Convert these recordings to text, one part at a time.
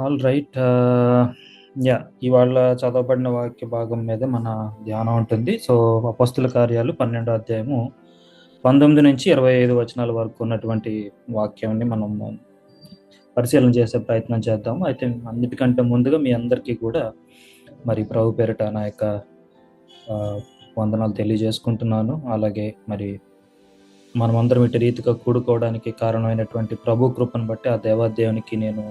All right. Yeah ఇవాళ చదవబడిన వాక్య భాగం మీద మన ధ్యానం ఉంటుంది. సో అపొస్తల కార్యాలు 12వ అధ్యాయము 19-25 వచనాల వరకు ఉన్నటువంటి వాక్యాన్ని మనం పరిశీలన చేసే ప్రయత్నం చేద్దాము. అయితే అన్నిటికంటే ముందుగా మీ అందరికీ కూడా మరి ప్రభు పేరిట నా యొక్క వందనాలు తెలియజేసుకుంటున్నాను. అలాగే మరి మనమందరం ఇటు రీతిగా కూడుకోవడానికి కారణమైనటువంటి ప్రభు కృపను బట్టి ఆ దేవాదేవునికి నేను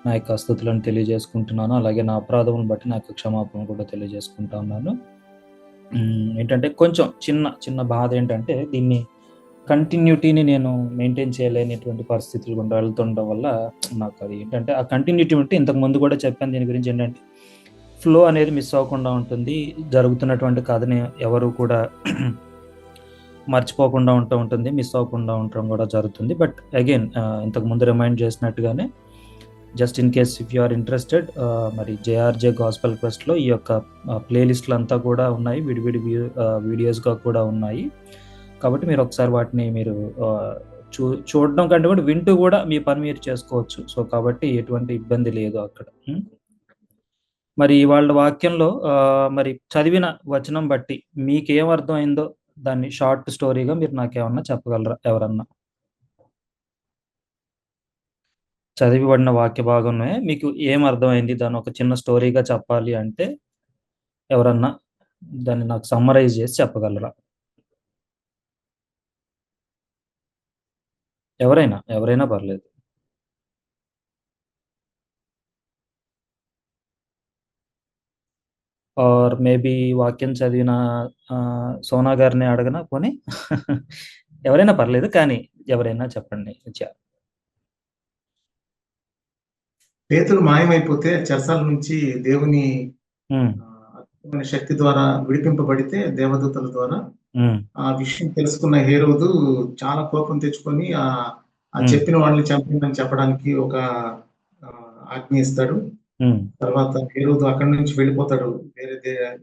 నా యొక్క స్తుతులను తెలియజేసుకుంటున్నాను. అలాగే నా అపరాధములను బట్టి నా యొక్క క్షమాపణ కూడా తెలియజేసుకుంటా ఉన్నాను. ఏంటంటే కొంచెం చిన్న బాధ ఏంటంటే దీన్ని కంటిన్యూటీని నేను మెయింటైన్ చేయలేనటువంటి పరిస్థితులు గుండా వెళ్తుండడం వల్ల నాకు అది ఏంటంటే ఆ కంటిన్యూటీ ఉంటే ఇంతకు ముందు కూడా చెప్పాను. దీని గురించి ఏంటంటే ఫ్లో అనేది మిస్ అవ్వకుండా ఉంటుంది. జరుగుతున్నటువంటి కథని ఎవరు కూడా మర్చిపోకుండా ఉంటుంది, మిస్ అవ్వకుండా ఉండటం కూడా జరుగుతుంది. బట్ అగైన్ ఇంతకు ముందు రిమైండ్ చేసినట్టుగానే just in case if you are interested, మరి జేఆర్జే గాస్పెల్ క్వెస్ట్లో ఈ యొక్క ప్లేలిస్ట్లు అంతా కూడా ఉన్నాయి, విడివిడి వీడియోస్గా కూడా ఉన్నాయి. కాబట్టి మీరు ఒకసారి వాటిని మీరు చూడడం కంటే కూడా వింటూ కూడా మీ పని మీరు చేసుకోవచ్చు. సో కాబట్టి ఎటువంటి ఇబ్బంది లేదు అక్కడ. మరి వాళ్ళ వాక్యంలో మరి చదివిన వచనం బట్టి మీకేం అర్థమైందో దాన్ని షార్ట్ స్టోరీగా మీరు నాకేమన్నా చెప్పగలరా? ఎవరన్నా చదివిబడిన వాక్య భాగమే మీకు ఏం అర్థమైంది, దాన్ని ఒక చిన్న స్టోరీగా చెప్పాలి అంటే ఎవరన్నా దాన్ని నాకు సమ్మరైజ్ చేసి చెప్పగలరా? ఎవరైనా పర్లేదు. ఆర్ మేబీ వాక్యం చదివిన సోనా గారిని అడగనా పోనీ? ఎవరైనా పర్లేదు, కానీ ఎవరైనా చెప్పండి. పేతురు మాయమైపోతే చెరసాల నుంచి దేవుని శక్తి ద్వారా విడిపింపబడితే దేవదూతల ద్వారా ఆ విషయం తెలుసుకున్న హేరోదు చాలా కోపం తెచ్చుకొని ఆ చెప్పిన వాళ్ళని చంపిందని చెప్పడానికి ఒక ఆజ్ఞ ఇస్తాడు. తర్వాత హేరోదు అక్కడి నుంచి వెళ్ళిపోతాడు,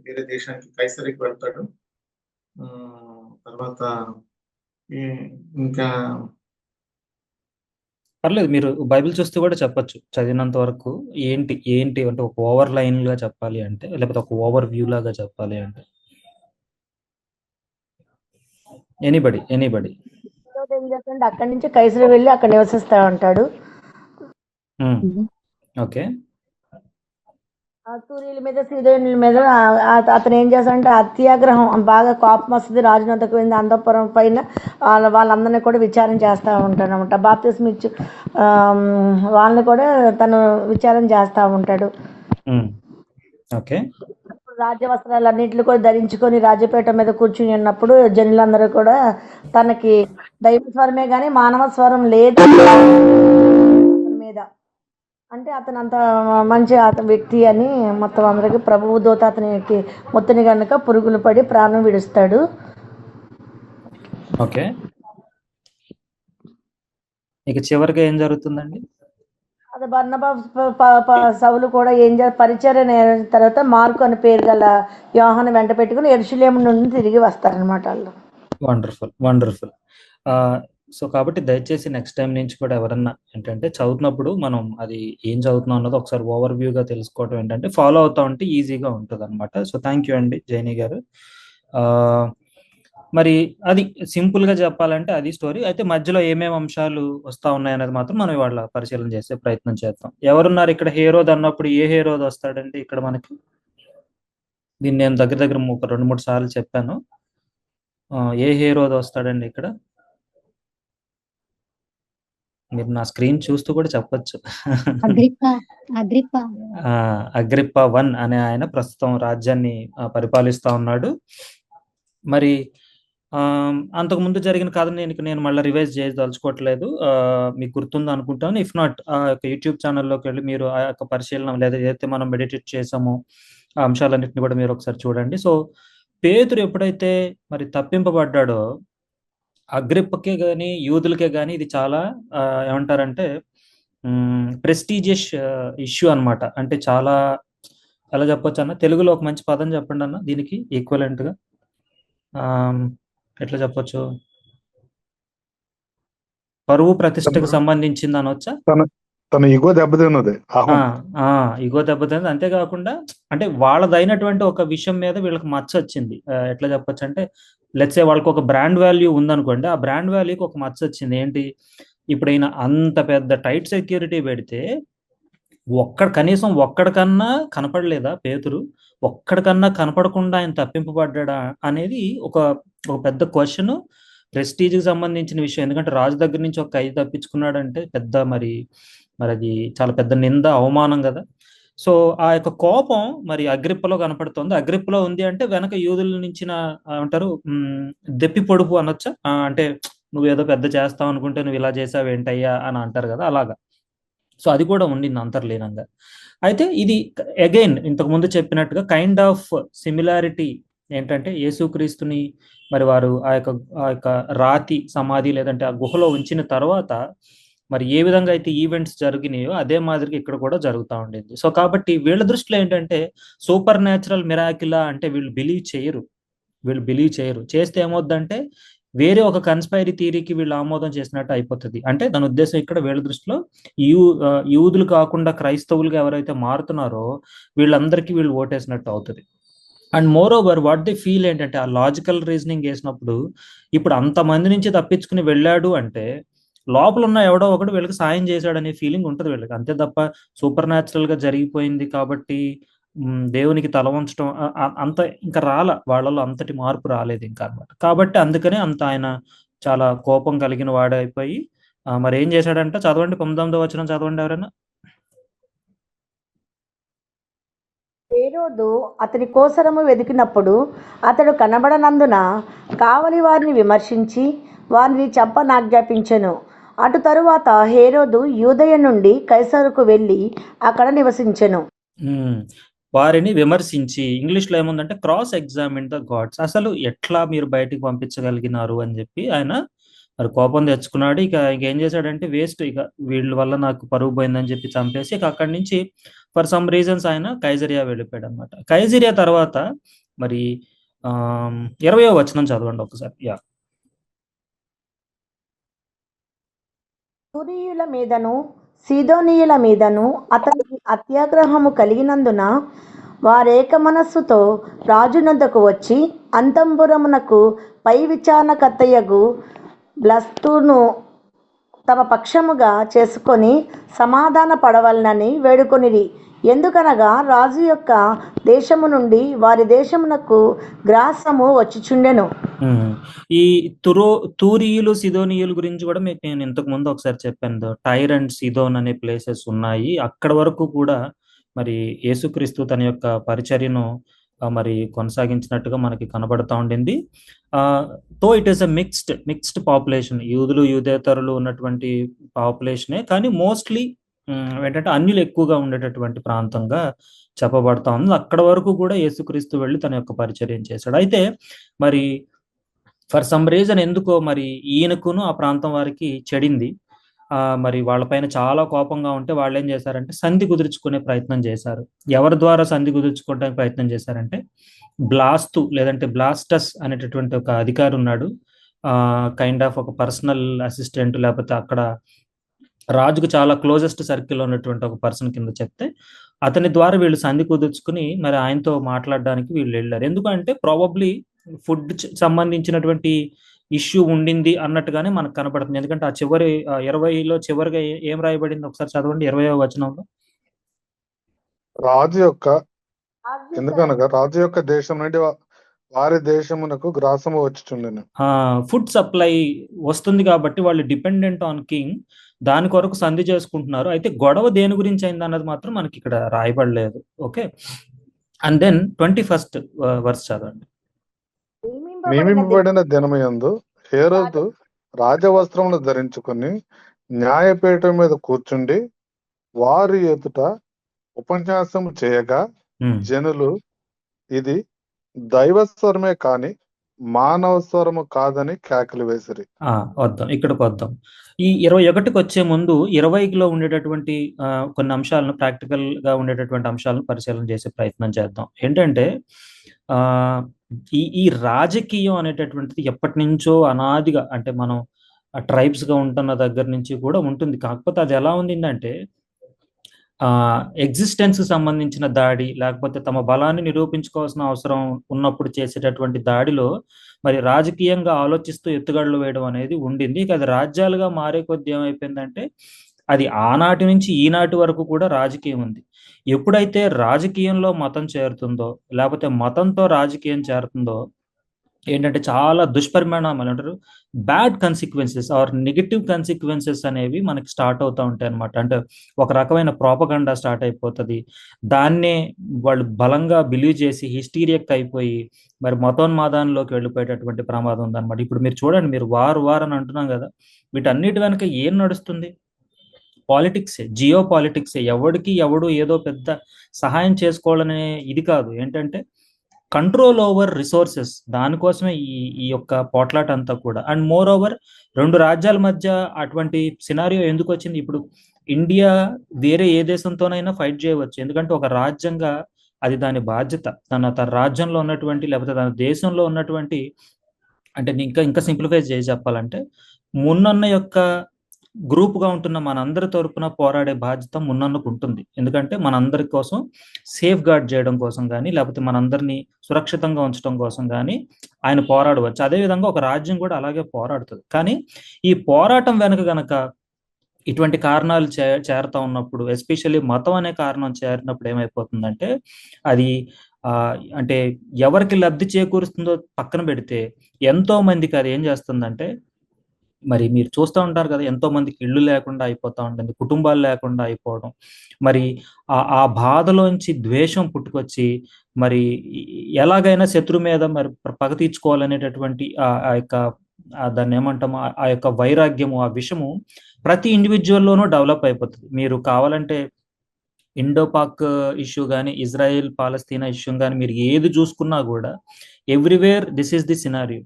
వేరే దేశానికి కైసరికి వెళ్తాడు. తర్వాత ఇంకా పర్లేదు, మీరు బైబిల్ చూస్తూ కూడా చెప్పచ్చు చదివినంత వరకు. ఏంటి అంటే ఒక ఓవర్ లైన్ గా చెప్పాలి అంటే, లేకపోతే ఒక ఓవర్ వ్యూ లాగా చెప్పాలి అంటే ఎనీబడి ఏం చేస్తాడంటే అక్కడి నుంచి కైసరి వెళ్ళి అక్కడ నివసిస్తా ఉంటాడు. ఓకే. తూరీల మీద సీదోనుల మీద అతను ఏం చేస్తాడంటే అత్యాగ్రహం, బాగా కోపం వస్తుంది, రాజునంతకు వెళ్ళి అంతఃపురం పైన వాళ్ళందరినీ కూడా విచారం చేస్తూ ఉంటాడు అనమాట. బాప్తిస్మ ఇచ్చి వాళ్ళని కూడా తను విచారం చేస్తూ ఉంటాడు. ఓకే. రాజ్య వస్త్రాలన్నింటినీ కూడా ధరించుకొని రాజ్యపేట మీద కూర్చుని ఉన్నప్పుడు జనులందరూ కూడా తనకి దైవ స్వరమే కానీ మానవ స్వరం లేదు మీద, అంటే అతను అంత మంచి వ్యక్తి అని మొత్తం అందరికి ప్రభువు దూత అతనికి మొత్తని కనుక పురుగులు పడి ప్రాణం విడుస్తాడు. ఓకే. ఇక చివరిగా ఏం జరుగుతుందండి? అది బర్నబా సౌలు కూడా ఏం పరిచర్య అయిన తర్వాత మార్కు అని పేరు గల యోహాను వెంట పెట్టుకుని యెరూషలేము నుండి తిరిగి వస్తారనమాట వాళ్ళు. వండర్ఫుల్. సో కాబట్టి దయచేసి నెక్స్ట్ టైం నుంచి కూడా ఎవరన్నా ఏంటంటే చదువుతున్నప్పుడు మనం అది ఏం చదువుతున్నాం అన్నది ఒకసారి ఓవర్ వ్యూగా తెలుసుకోవడం ఏంటంటే ఫాలో అవుతా ఉంటే ఈజీగా ఉంటుంది అనమాట. సో థ్యాంక్ యూ అండి జైని గారు. మరి అది సింపుల్గా చెప్పాలంటే అది స్టోరీ. అయితే మధ్యలో ఏమేమి అంశాలు వస్తూ ఉన్నాయనేది మాత్రం మనం ఇవాళ పరిశీలన చేసే ప్రయత్నం చేద్దాం. ఎవరున్నారు ఇక్కడ? హేరోద్ అన్నప్పుడు ఏ హేరోద్ వస్తాడండి ఇక్కడ మనకి? దీన్ని నేను దగ్గర ఒక 2-3 సార్లు చెప్పాను. ఏ హేరోద్ వస్తాడండి ఇక్కడ? మీరు నా స్క్రీన్ చూస్తూ కూడా చెప్పచ్చు. అగ్రిప్ప 1 అనే ఆయన ప్రస్తుతం రాజ్యాన్ని పరిపాలిస్తా ఉన్నాడు. మరి అంతకుముందు జరిగిన కథని నేను మళ్ళీ రివైజ్ చేయదలుచుకోవట్లేదు. మీకు గుర్తుందో అనుకుంటాను. ఇఫ్ నాట్ ఆ యొక్క యూట్యూబ్ ఛానల్లోకి వెళ్ళి మీరు ఆ యొక్క పరిశీలన లేదా ఏదైతే మనం మెడిటేట్ చేసామో ఆ అంశాలన్నింటినీ కూడా మీరు ఒకసారి చూడండి. సో పేతురు ఎప్పుడైతే మరి తప్పింపబడ్డాడో అగ్రిప్పకే కానీ యూదులకే కానీ ఇది చాలా ఏమంటారంటే ప్రెస్టీజియస్ ఇష్యూ అనమాట. అంటే చాలా ఎలా చెప్పొచ్చు అన్న, తెలుగులో ఒక మంచి పదం చెప్పండి అన్న దీనికి ఈక్వలెంట్గా. ఎట్లా చెప్పొచ్చు? పరువు ప్రతిష్టకు సంబంధించింది అనొచ్చా? తన ఇగో దెబ్బతిన్నది, అహం. ఇగో దెబ్బతింది. అంతేకాకుండా అంటే వాళ్ళదైనటువంటి ఒక విషయం మీద వీళ్ళకి మచ్చ వచ్చింది. ఎట్లా చెప్పొచ్చు అంటే, లెట్స్ సే వాళ్ళకి ఒక బ్రాండ్ వాల్యూ ఉందనుకోండి, ఆ బ్రాండ్ వాల్యూకి ఒక మచ్చ వచ్చింది. ఏంటి, ఇప్పుడు ఈయన అంత పెద్ద టైట్ సెక్యూరిటీ పెడితే కనీసం ఒక్కడికన్నా కనపడలేదా పేతురు? ఒక్కడికన్నా కనపడకుండా ఆయన తప్పింపబడ్డా అనేది ఒక ఒక పెద్ద క్వశ్చన్, ప్రెస్టీజ్కి సంబంధించిన విషయం. ఎందుకంటే రాజు దగ్గర నుంచి ఒక ఖైదీ తప్పించుకున్నాడంటే పెద్ద మరి అది చాలా పెద్ద నింద, అవమానం కదా. సో ఆ యొక్క కోపం మరి అగ్రిప్పలో కనపడుతుంది. అగ్రిప్పలో ఉంది అంటే వెనక యూదుల నుంచి అంటారు దెప్పి పొడుపు అనొచ్చా, అంటే నువ్వు ఏదో పెద్ద చేస్తావు అనుకుంటే నువ్వు ఇలా చేసావు ఏంటయ్యా అని అంటారు కదా, అలాగా. సో అది కూడా ఉండింది అంతర్లీనంగా. అయితే ఇది అగైన్ ఇంతకుముందు చెప్పినట్టుగా కైండ్ ఆఫ్ సిమిలారిటీ ఏంటంటే, యేసుక్రీస్తుని మరి వారు ఆ యొక్క రాతి సమాధి లేదంటే ఆ గుహలో ఉంచిన తర్వాత మరి ఏ విధంగా అయితే ఈవెంట్స్ జరిగినాయో అదే మాదిరిగా ఇక్కడ కూడా జరుగుతూ ఉండేది. సో కాబట్టి వీళ్ళ దృష్టిలో ఏంటంటే సూపర్ న్యాచురల్ మిరాకిలా అంటే వీళ్ళు బిలీవ్ చేయరు. చేస్తే ఏమవుద్దంటే వేరే ఒక కన్స్పైరీ థియరీకి వీళ్ళు ఆమోదం చేసినట్టు అయిపోతుంది. అంటే దాని ఉద్దేశం ఇక్కడ వీళ్ళ దృష్టిలో యూదులు కాకుండా క్రైస్తవులుగా ఎవరైతే మారుతున్నారో వీళ్ళందరికీ వీళ్ళు ఓటేసినట్టు అవుతుంది. And more over what they feel ఏంటంటే, ఆ లాజికల్ రీజనింగ్ వేసినప్పుడు ఇప్పుడు అంతమంది నుంచి తప్పించుకుని వెళ్ళాడు అంటే లోపల ఉన్న ఎవడో ఒకడు వీళ్ళకి సాయం చేశాడనే ఫీలింగ్ ఉంటుంది వీళ్ళకి. అంతే తప్ప సూపర్ న్యాచురల్ గా జరిగిపోయింది కాబట్టి దేవునికి తల వంచడం అంత ఇంకా వాళ్ళలో అంతటి మార్పు రాలేదు ఇంకా అనమాట. కాబట్టి అందుకనే అంత ఆయన చాలా కోపం కలిగిన వాడైపోయి మరి ఏం చేశాడంటే, చదవండి 19వ వచనం చదవండి ఎవరైనా. హేరోదు అతని కోసరము వెదికినప్పుడు అతడు కనబడనందున కావలి వారిని విమర్శించి వారిని చంపనాజ్ఞాపించెను. అటు తరువాత హేరోదు యూదయ నుండి కైసరుకు వెళ్ళి అక్కడ నివసించెను. వారిని విమర్శించి, ఇంగ్లీష్లో ఏముందంటే క్రాస్ ఎగ్జామిన్ ద గాడ్స్. అసలు ఎట్లా మీరు బయటికి పంపించగలిగినారు అని చెప్పి ఆయన మరి కోపం తెచ్చుకున్నాడు. ఇక ఏం చేశాడంటే వేస్ట్, ఇక వీళ్ళ వల్ల నాకు పరుగు పోయిందని చెప్పి చంపేసి ఇక అక్కడి నుంచి ఫర్ సమ్ రీజన్స్ ఆయన కైజరియా వెళ్ళిపోయాడు అనమాట. కైజరియా తర్వాత మరి 20వ వచనం చదవండి ఒకసారి. తూరీయుల మీదను సీదోనీయుల మీదను అతనికి అత్యాగ్రహము కలిగినందున వారేక మనస్సుతో రాజునొద్దకు వచ్చి అంతఃపురమునకు పై విచారణకర్తయగు బ్లస్తును తమ పక్షముగా చేసుకొని సమాధాన పడవలనని వేడుకొనిరి. ఎందుకనగా రాజు యొక్క దేశము నుండి వారి దేశమునకు గ్రాసము వచ్చిచుండెను. ఈ తూరీయులు సిదోనీయుల గురించి కూడా మీకు నేను ఇంతకు ముందు ఒకసారి చెప్పాను. టైర్ అండ్ సిదోన్ అనే ప్లేసెస్ ఉన్నాయి. అక్కడ వరకు కూడా మరి యేసుక్రీస్తు తన యొక్క పరిచర్యను మరి కొనసాగించినట్టుగా మనకి కనబడతా ఉండింది. తో it is a mixed population, యూదులు యూదేతరులు ఉన్నటువంటి పాపులేషనే, కానీ మోస్ట్లీ ఏంటంటే అన్యులు ఎక్కువగా ఉండేటటువంటి ప్రాంతంగా చెప్పబడతా ఉంది. అక్కడ వరకు కూడా యేసుక్రీస్తు వెళ్ళి తన యొక్క పరిచర్యం చేశాడు. అయితే మరి ఫర్ సమ్ రీజన్ ఎందుకో మరి ఈయనకును ఆ ప్రాంతం వారికి చెడింది. మరి వాళ్ళపైన చాలా కోపంగా ఉంటే వాళ్ళు ఏం చేశారంటే సంధి కుదుర్చుకునే ప్రయత్నం చేశారు. ఎవరి ద్వారా సంధి కుదుర్చుకోవడానికి ప్రయత్నం చేశారంటే బ్లాస్తు లేదంటే బ్లాస్టస్ అనేటటువంటి ఒక అధికారి ఉన్నాడు. కైండ్ ఆఫ్ ఒక పర్సనల్ అసిస్టెంట్, లేకపోతే అక్కడ రాజుకు చాలా క్లోజెస్ట్ సర్కిల్లో ఉన్నటువంటి ఒక పర్సన్ కింద చెప్తే అతని ద్వారా వీళ్ళు సంధి కుదుర్చుకుని మరి ఆయనతో మాట్లాడడానికి వీళ్ళు వెళ్ళారు. ఎందుకంటే ప్రాబబ్లీ ఫుడ్ సంబంధించినటువంటి ఇష్యూ ఉండింది అన్నట్టుగానే మనకు కనపడుతుంది. ఎందుకంటే ఆ చివరి 20లో చివరిగా ఏం రాయబడింది ఒకసారి చదవండి 20వ వచనంలో. రాజు యొక్క ఎందుకనగా రాజు యొక్క దేశం నుండి వారి దేశమునకు గ్రాసము వచ్చుచుండెను. ఫుడ్ సప్లై వస్తుంది కాబట్టి వాళ్ళు డిపెండెంట్ ఆన్ కింగ్, దాని కొరకు సంధి చేసుకుంటున్నారు. అయితే గొడవ దేని గురించి అయింది అన్నది మాత్రం మనకి ఇక్కడ రాయబడలేదు. Okay, and then 21st verse చదవండి. నియమింపబడిన దినమయందు హేరోదు రాజవస్త్రమును ధరించుకుని న్యాయపీఠం మీద కూర్చుండి వారి ఎదుట ఉపన్యాసం చేయగా జనులు ఇది దైవస్వరమే కాని మానవ స్వరము కాదని కేకలు వేసిరి. వద్దాం, ఇక్కడికి వద్దాం. ఈ 21కి వచ్చే ముందు 20లో ఉండేటటువంటి కొన్ని అంశాలను, ప్రాక్టికల్ గా ఉండేటటువంటి అంశాలను పరిశీలన చేసే ప్రయత్నం చేద్దాం. ఏంటంటే ఈ రాజకీయం అనేటటువంటిది ఎప్పటి నుంచో అనాదిగా, అంటే మనం ట్రైబ్స్ గా ఉంటున్న దగ్గర నుంచి కూడా ఉంటుంది. కాకపోతే అది ఎలా ఉండిందంటే ఎగ్జిస్టెన్స్ సంబంధించిన దాడి, లేకపోతే తమ బలాన్ని నిరూపించుకోవాల్సిన అవసరం ఉన్నప్పుడు చేసేటటువంటి దాడిలో మరి రాజకీయంగా ఆలోచిస్తూ ఎత్తుగడలు వేయడం అనేది ఉండింది. ఇక అది రాజ్యాలుగా మారే కొద్దీ ఏమైపోయిందంటే అది ఆనాటి నుంచి ఈనాటి వరకు కూడా రాజకీయం ఉంది. ఎప్పుడైతే రాజకీయంలో మతం చేరుతుందో, లేకపోతే మతంతో రాజకీయం చేరుతుందో ఏంటంటే చాలా దుష్పరిణామాలు అంటారు, bad consequences or negative consequences అనేవి మనకి స్టార్ట్ అవుతూ ఉంటాయి అనమాట. అంటే ఒక రకమైన ప్రోపగండా స్టార్ట్ అయిపోతుంది. దాన్నే వాళ్ళు బలంగా బిలీవ్ చేసి హిస్టీరియక్ అయిపోయి మరి మతోన్మాదానిలోకి వెళ్ళిపోయేటటువంటి ప్రమాదం ఉందన్నమాట. ఇప్పుడు మీరు చూడండి, మీరు వార్ అని అంటున్నాం కదా, వీటన్నిటి వెనక ఏం నడుస్తుంది? పాలిటిక్సే, జియో పాలిటిక్సే. ఎవడు ఏదో పెద్ద సహాయం చేసుకోవాలనే ఇది కాదు. ఏంటంటే కంట్రోల్ ఓవర్ రిసోర్సెస్, దానికోసమే ఈ యొక్క పోట్లాట అంతా కూడా. అండ్ మోర్ ఓవర్ రెండు రాజ్యాల మధ్య అటువంటి సినారియో ఎందుకు వచ్చింది? ఇప్పుడు ఇండియా వేరే ఏ దేశంతోనైనా ఫైట్ చేయవచ్చు, ఎందుకంటే ఒక రాజ్యంగా అది దాని బాధ్యత. తన రాజ్యంలో ఉన్నటువంటి లేకపోతే తన దేశంలో ఉన్నటువంటి, అంటే ఇంకా సింప్లిఫై చేసి చెప్పాలంటే మున్నన్న యొక్క గ్రూప్గా ఉంటున్న మనందరి తరపున పోరాడే బాధ్యత మున్నన్నకు ఉంటుంది. ఎందుకంటే మనందరి కోసం సేఫ్ గార్డ్ చేయడం కోసం కానీ, లేకపోతే మనందరినీ సురక్షితంగా ఉంచడం కోసం కానీ ఆయన పోరాడవచ్చు. అదేవిధంగా ఒక రాజ్యం కూడా అలాగే పోరాడుతుంది. కానీ ఈ పోరాటం వెనుక గనక ఇటువంటి కారణాలు చేరుతా ఉన్నప్పుడు, ఎస్పెషల్లీ మతం అనే కారణం చేరినప్పుడు ఏమైపోతుందంటే అది అంటే ఎవరికి లబ్ధి చేకూరుస్తుందో పక్కన పెడితే ఎంతో మందికి అది ఏం చేస్తుందంటే, మరి మీరు చూస్తూ ఉంటారు కదా, ఎంతో మందికి ఇళ్ళు లేకుండా అయిపోతూ ఉంటుంది, కుటుంబాలు లేకుండా అయిపోవడం, మరి ఆ బాధలోంచి ద్వేషం పుట్టుకొచ్చి మరి ఎలాగైనా శత్రు మీద మరి పగ తీర్చుకోవాలనేటటువంటి ఆ యొక్క దాన్ని ఏమంటాము, ఆ యొక్క వైరాగ్యము, ఆ విషము ప్రతి ఇండివిజువల్లోనూ డెవలప్ అయిపోతుంది. మీరు కావాలంటే ఇండో పాక్ ఇష్యూ కానీ, ఇజ్రాయెల్ పాలస్తీనా ఇష్యూ కానీ మీరు ఏది చూసుకున్నా కూడా everywhere this is the scenario.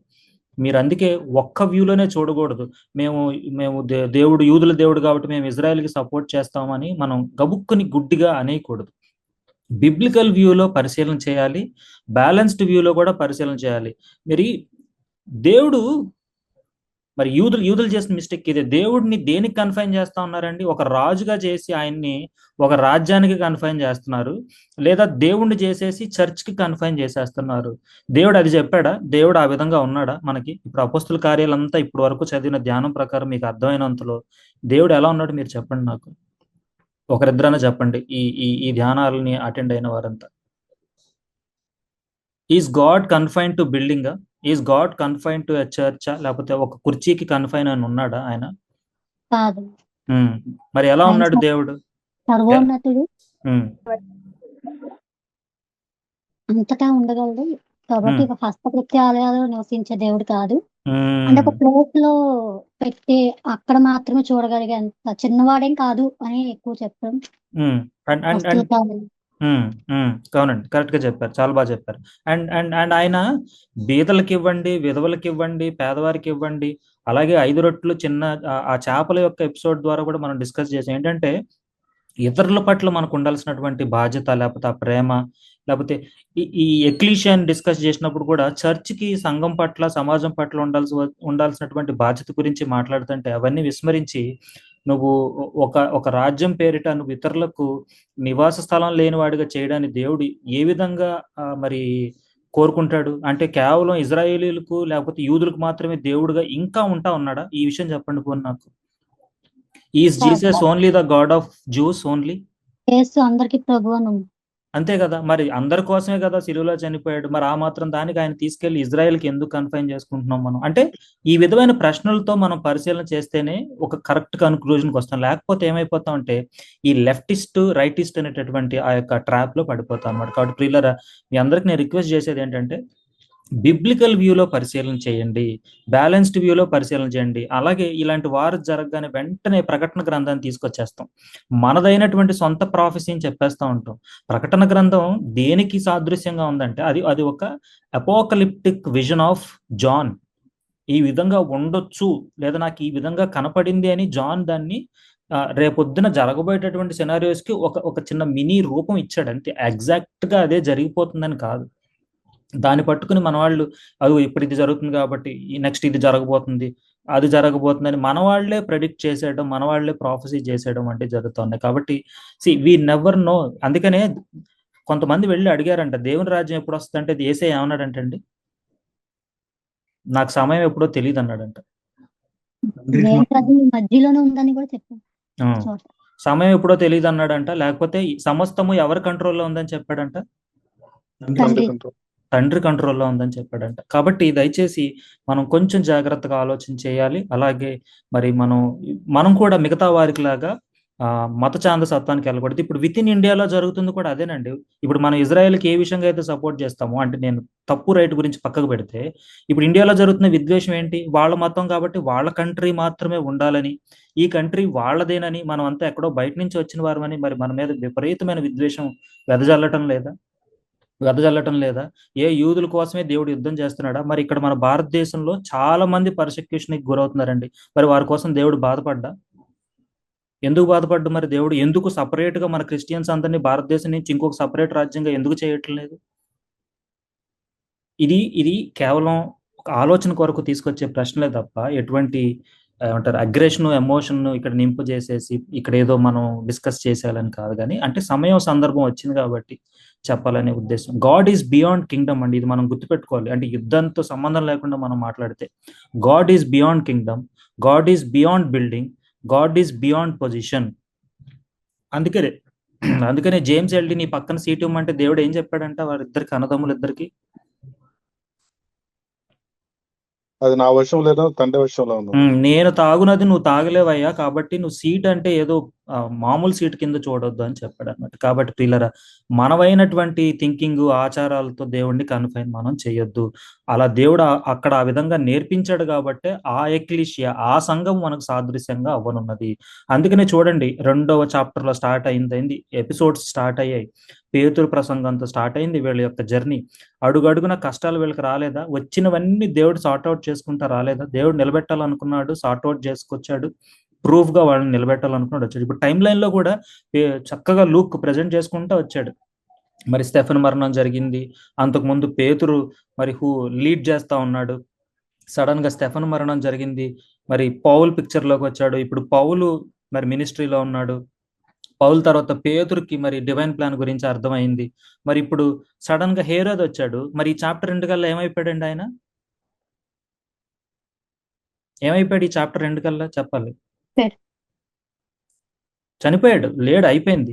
మీరు అందుకే ఒక్క వ్యూలోనే చూడకూడదు. మేము దేవుడు యూదుల దేవుడు కాబట్టి మేము ఇజ్రాయెల్కి సపోర్ట్ చేస్తామని మనం గబుక్కుని గుడ్డిగా అనేయకూడదు. బిబ్లికల్ వ్యూలో పరిశీలన చేయాలి, బ్యాలెన్స్డ్ వ్యూలో కూడా పరిశీలన చేయాలి. మరి దేవుడు, మరి యూదులు చేసిన మిస్టేక్ ఇదే. దేవుడిని దేనికి కన్ఫైన్ చేస్తా ఉన్నారండి? ఒక రాజుగా చేసి ఆయన్ని ఒక రాజ్యానికి కన్ఫైన్ చేస్తున్నారు, లేదా దేవుణ్ణి చేసేసి చర్చ్కి కన్ఫైన్ చేసేస్తున్నారు. దేవుడు అది చెప్పాడా? దేవుడు ఆ విధంగా ఉన్నాడా? మనకి ఇప్పుడు అపోస్తుల కార్యాలంతా ఇప్పుడు వరకు చదివిన ధ్యానం ప్రకారం మీకు అర్థమైనంతలో దేవుడు ఎలా ఉన్నాడు మీరు చెప్పండి నాకు. ఒకరిద్దరైనా చెప్పండి ఈ ధ్యానాలని అటెండ్ అయిన వారంతా. Is God confine to building? Is God confine to a church? లేకపోతే ఒక కుర్చీకి కన్ఫైన్ అని ఉన్నాడా ఆయన? కాదు. మరి ఎలా ఉన్నాడు దేవుడు? సర్వోన్నతుడు, అంతటా ఉండగలడు. కాబట్టి ఒక హస్తకృత్యాలయాలు నివసించే దేవుడు కాదు. అంటే ఒక ప్లేస్ లో పెట్టి అక్కడ మాత్రమే చూడగలిగేంత చిన్నవాడేం కాదు అని ఎక్కువ చెప్పడం. అవునండి, కరెక్ట్ గా చెప్పారు, చాలా బాగా చెప్పారు. అండ్ ఆయన బీదలకి ఇవ్వండి, విధవలకి ఇవ్వండి, పేదవారికి ఇవ్వండి, అలాగే 5 రొట్టెలు చిన్న ఆ చేపల యొక్క ఎపిసోడ్ ద్వారా కూడా మనం డిస్కస్ చేసాం. ఏంటంటే ఇతరుల పట్ల మనకు ఉండాల్సినటువంటి బాధ్యత, లేకపోతే ఆ ప్రేమ, లేకపోతే ఈ ఎక్లీషియన్ డిస్కస్ చేసినప్పుడు కూడా చర్చ్కి, సంఘం పట్ల, సమాజం పట్ల ఉండాల్సినటువంటి బాధ్యత గురించి మాట్లాడుతుంటే అవన్నీ విస్మరించి నువ్వు ఒక రాజ్యం పేరిట నువ్వు ఇతరులకు నివాస స్థలం లేని వాడిగా చేయడాన్ని దేవుడు ఏ విధంగా మరి కోరుకుంటాడు? అంటే కేవలం ఇజ్రాయేలీలకు లేకపోతే యూదులకు మాత్రమే దేవుడుగా ఇంకా ఉంటా ఉన్నాడా? ఈ విషయం చెప్పండి పోనీ నాకు. Is Jesus only the God of Jews only? Yesu అందరికీ ప్రభువు అని ఉంది. అంతే కదా, మరి అందరి కోసమే కదా సిలువలో చనిపోయాడు. మరి ఆ మాత్రం దానికి ఆయన తీసుకెళ్లి ఇజ్రాయెల్కి ఎందుకు కన్ఫైన్ చేసుకుంటున్నాం మనం? అంటే ఈ విధమైన ప్రశ్నలతో మనం పరిశీలన చేస్తేనే ఒక కరెక్ట్ కన్క్లూజన్కి వస్తాం. లేకపోతే ఏమైపోతాం అంటే ఈ లెఫ్టిస్ట్, రైటిస్ట్ అనేటటువంటి ఆ యొక్క ట్రాప్ లో పడిపోతాం అన్నమాట. కాబట్టి ప్రియులారా, మీ అందరికి నేను రిక్వెస్ట్ చేసేది ఏంటంటే బిబ్లికల్ వ్యూలో పరిశీలన చేయండి, బ్యాలెన్స్డ్ వ్యూలో పరిశీలన చేయండి. అలాగే ఇలాంటి వారు జరగగానే వెంటనే ప్రకటన గ్రంథాన్ని తీసుకొచ్చేస్తాం, మనదైనటువంటి సొంత ప్రాఫెసీని చెప్పేస్తూ ఉంటాం. ప్రకటన గ్రంథం దేనికి సాదృశ్యంగా ఉందంటే అది ఒక అపోకలిప్టిక్ విజన్ ఆఫ్ జాన్. ఈ విధంగా ఉండొచ్చు, లేదా నాకు ఈ విధంగా కనపడింది అని జాన్ దాన్ని రేపొద్దున జరగబోయేటటువంటి సినారియోస్కి ఒక చిన్న మినీ రూపం ఇచ్చాడు అంతే. ఎగ్జాక్ట్ గా అదే జరిగిపోతుందని కాదు. దాన్ని పట్టుకుని మన వాళ్ళు అది ఇప్పుడు ఇది జరుగుతుంది కాబట్టి నెక్స్ట్ ఇది జరగబోతుంది, అది జరగబోతుందని మన వాళ్ళే ప్రెడిక్ట్ చేసేయడం, మన వాళ్ళే ప్రాఫెసీ చేసేయడం అంటే జరుగుతున్నాయి. కాబట్టి వి నెవర్ నో. అందుకనే కొంతమంది వెళ్ళి అడిగారంట, దేవుని రాజ్యం ఎప్పుడు వస్తుందంటే యేసయ్య ఏమన్నాడంటే అండి, నాకు సమయం ఎప్పుడో తెలియదు అన్నాడంట. దేవుని రాజ్యం ఈ మధ్యలోనే ఉందని కూడా చెప్పాను ఆ, చోట. సమయం ఎప్పుడో తెలియదు అన్నాడంట. లేకపోతే ఈ సమస్తము ఎవరి కంట్రోల్లో ఉందని చెప్పాడంట, తండ్రి తండ్రి కంట్రోల్లో ఉందని చెప్పాడంట. కాబట్టి దయచేసి మనం కొంచెం జాగ్రత్తగా ఆలోచన చేయాలి. అలాగే మరి మనం కూడా మిగతా వారికి లాగా మత ఛాందసత్వానికి వెళ్ళకూడదు. ఇప్పుడు విత్ ఇన్ ఇండియాలో జరుగుతుంది కూడా అదేనండి. ఇప్పుడు మనం ఇజ్రాయెల్కి ఏ విషయంగా అయితే సపోర్ట్ చేస్తామో, అంటే నేను తప్పు రైట్ గురించి పక్కకు పెడితే, ఇప్పుడు ఇండియాలో జరుగుతున్న విద్వేషం ఏంటి? వాళ్ళ మతం కాబట్టి వాళ్ళ కంట్రీ మాత్రమే ఉండాలని, ఈ కంట్రీ వాళ్ళదేనని, మనం అంతా ఎక్కడో బయట నుంచి వచ్చిన వారమని మరి మన మీద విపరీతమైన విద్వేషం వెదజల్లటం లేదా? ఏ యూదుల కోసమే దేవుడు యుద్ధం చేస్తున్నాడా? మరి ఇక్కడ మన భారతదేశంలో చాలా మంది పర్సెక్యూషన్కి గురవుతున్నారండి. మరి వారి కోసం దేవుడు బాధపడ్డా? ఎందుకు బాధపడ్డా? మరి దేవుడు ఎందుకు సపరేట్ గా మన క్రిస్టియన్స్ అందరినీ భారతదేశం నుంచి ఇంకొక సపరేట్ రాజ్యంగా ఎందుకు చేయట్లేదు? ఇది కేవలం ఒక ఆలోచన కొరకు తీసుకొచ్చే ప్రశ్నలే తప్ప ఎటువంటి ఏమంటారు అగ్రెషన్, ఎమోషన్ ఇక్కడ నింపు చేసేసి ఇక్కడ ఏదో మనం డిస్కస్ చేసేయాలని కాదు. కానీ అంటే సమయం సందర్భం వచ్చింది కాబట్టి చెప్పాలనే ఉద్దేశం. గాడ్ ఈజ్ బియాండ్ కింగ్డమ్ అండి, ఇది మనం గుర్తుపెట్టుకోవాలి. అంటే యుద్ధంతో సంబంధం లేకుండా మనం మాట్లాడితే God is beyond Kingdom, God is beyond building, God is beyond position. అందుకనే జేమ్స్ ఎల్డీ నీ పక్కన సీట్ ఇవ్వమంటే దేవుడు ఏం చెప్పాడంట వారిద్దరికి, అన్నదమ్ములు ఇద్దరికి, అది నా వశం లేదా తండ్రి వశంలో ఉంది. నేను తాగునది నువ్వు తాగలేవయ్యా, కాబట్టి నువ్వు సీట్ అంటే ఏదో మామూలు సీట్ కింద చూడొద్దు అని చెప్పాడు అనమాట. కాబట్టి ప్రియులరా, మనమైనటువంటి థింకింగ్, ఆచారాలతో దేవుడిని కన్ఫైన్ మనం చేయొద్దు. అలా దేవుడు అక్కడ ఆ విధంగా నేర్పించాడు కాబట్టి ఆ ఎక్లీషియా, ఆ సంఘం మనకు సాదృశ్యంగా అవ్వనున్నది. అందుకనే చూడండి 2వ చాప్టర్లో స్టార్ట్ అయింది, ఎపిసోడ్స్ స్టార్ట్ అయ్యాయి. పేతురు ప్రసంగంతో స్టార్ట్ అయింది వీళ్ళ యొక్క జర్నీ. అడుగడుగున కష్టాలు వీళ్ళకి రాలేదా? వచ్చినవన్నీ దేవుడు సార్ట్అవుట్ చేసుకుంటా రాలేదా? దేవుడు నిలబెట్టాలనుకున్నాడు, సార్ట్అవుట్ చేసుకొచ్చాడు. ప్రూఫ్ గా వాళ్ళని నిలబెట్టాలనుకున్నాడు, వచ్చాడు. ఇప్పుడు టైం లైన్ లో కూడా చక్కగా లూక్ ప్రజెంట్ చేసుకుంటూ వచ్చాడు. మరి స్టెఫెన్ మరణం జరిగింది, అంతకుముందు పేతురు మరి లీడ్ చేస్తా ఉన్నాడు. సడన్ గా స్టెఫెన్ మరణం జరిగింది, మరి పౌల్ పిక్చర్ లోకి వచ్చాడు. ఇప్పుడు పౌలు మరి మినిస్ట్రీలో ఉన్నాడు. పౌల్ తర్వాత పేతురుకి మరి డివైన్ ప్లాన్ గురించి అర్థమైంది. మరి ఇప్పుడు సడన్ గా హేరోద్ వచ్చాడు. మరి ఈ చాప్టర్ 2 కల్లా ఏమైపోయాడండి ఆయన? ఏమైపోయాడు ఈ చాప్టర్ 2 కల్లా? చెప్పాలి. చనిపోయాడు, లేడు, అయిపోయింది.